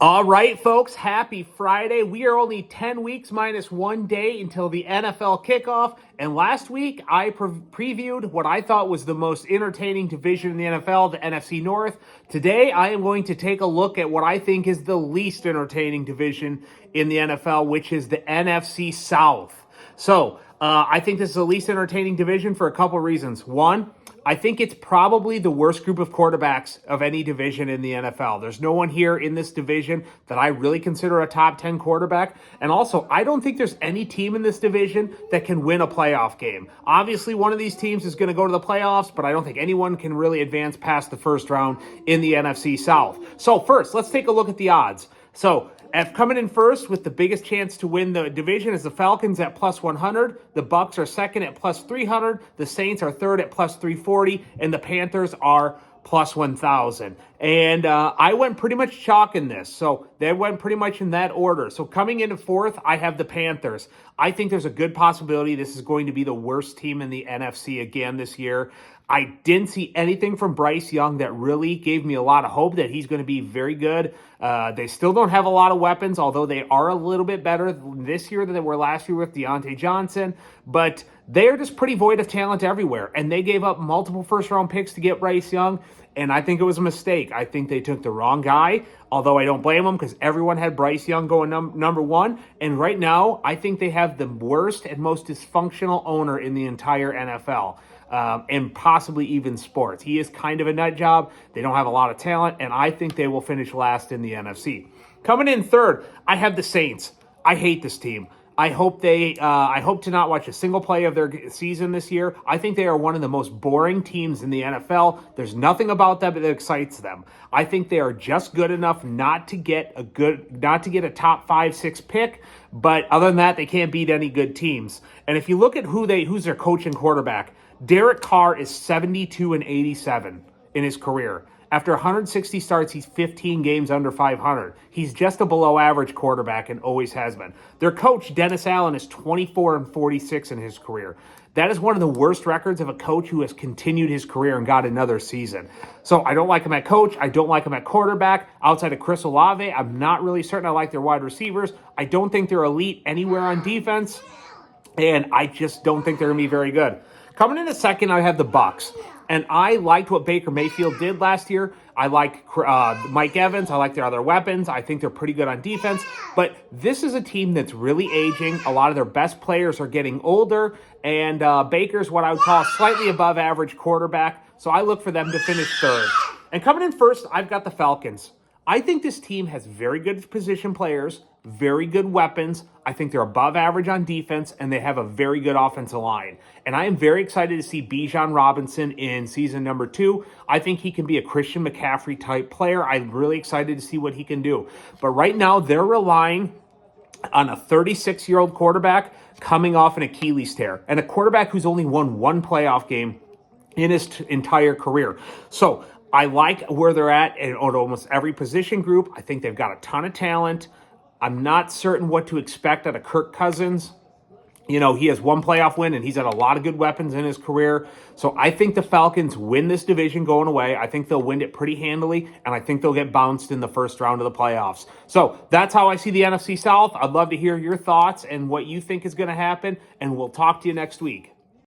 All right, folks, happy Friday. We are only 10 weeks minus 1 day until the NFL kickoff. And last week, I previewed what I thought was the most entertaining division in the NFL, the NFC North. Today, I am going to take a look at what I think is the least entertaining division in the NFL, which is the NFC South. I think this is the least entertaining division for a couple reasons. One, I think it's probably the worst group of quarterbacks of any division in the NFL. There's no one here in this division that I really consider a top 10 quarterback. And also, I don't think there's any team in this division that can win a playoff game. Obviously, one of these teams is going to go to the playoffs, but I don't think anyone can really advance past the first round in the NFC South. So first, let's take a look at the odds. Coming in first with the biggest chance to win the division is the Falcons at plus 100. The Bucs are second at plus 300. The Saints are third at plus 340. And the Panthers are plus 1,000. And I went pretty much chalk in this. So they went pretty much in that order. So coming into fourth, I have the Panthers. I think there's a good possibility this is going to be the worst team in the NFC again this year. I didn't see anything from Bryce Young that really gave me a lot of hope that he's going to be very good. They still don't have a lot of weapons, although they are a little bit better this year than they were last year with Deontay Johnson. But they're just pretty void of talent everywhere. And they gave up multiple first-round picks to get Bryce Young, and I think it was a mistake. I think they took the wrong guy, although I don't blame them because everyone had Bryce Young going number one. And right now, I think they have the worst and most dysfunctional owner in the entire NFL. And possibly even sports. He is kind of a nut job. They don't have a lot of talent, and I think they will finish last in the NFC. Coming in third, I have the Saints. I hate this team. I hope to not watch a single play of their season this year. I think they are one of the most boring teams in the NFL. There's nothing about them that excites them. I think they are just good enough not to get a top 5-6 pick, but other than that, they can't beat any good teams. And if you look at who's their coach and quarterback, Derek Carr is 72-87 in his career. After 160 starts, he's 15 games under 500. He's just a below-average quarterback and always has been. Their coach, Dennis Allen, is 24-46 in his career. That is one of the worst records of a coach who has continued his career and got another season. So I don't like him at coach. I don't like him at quarterback. Outside of Chris Olave, I'm not really certain I like their wide receivers. I don't think they're elite anywhere on defense, and I just don't think they're going to be very good. Coming in a second, I have the Bucs, and I liked what Baker Mayfield did last year. I like Mike Evans. I like their other weapons. I think they're pretty good on defense, but this is a team that's really aging. A lot of their best players are getting older, and Baker's what I would call a slightly above average quarterback, so I look for them to finish third. And coming in first, I've got the Falcons. I think this team has very good position players, very good weapons. I think they're above average on defense, and they have a very good offensive line. And I am very excited to see Bijan Robinson in season number 2. I think he can be a Christian McCaffrey type player. I'm really excited to see what he can do. But right now, they're relying on a 36-year-old quarterback coming off an Achilles tear, and a quarterback who's only won one playoff game in his entire career. So I like where they're at in almost every position group. I think they've got a ton of talent. I'm not certain what to expect out of Kirk Cousins. You know, he has one playoff win, and he's had a lot of good weapons in his career. So I think the Falcons win this division going away. I think they'll win it pretty handily, and I think they'll get bounced in the first round of the playoffs. So that's how I see the NFC South. I'd love to hear your thoughts and what you think is going to happen, and we'll talk to you next week.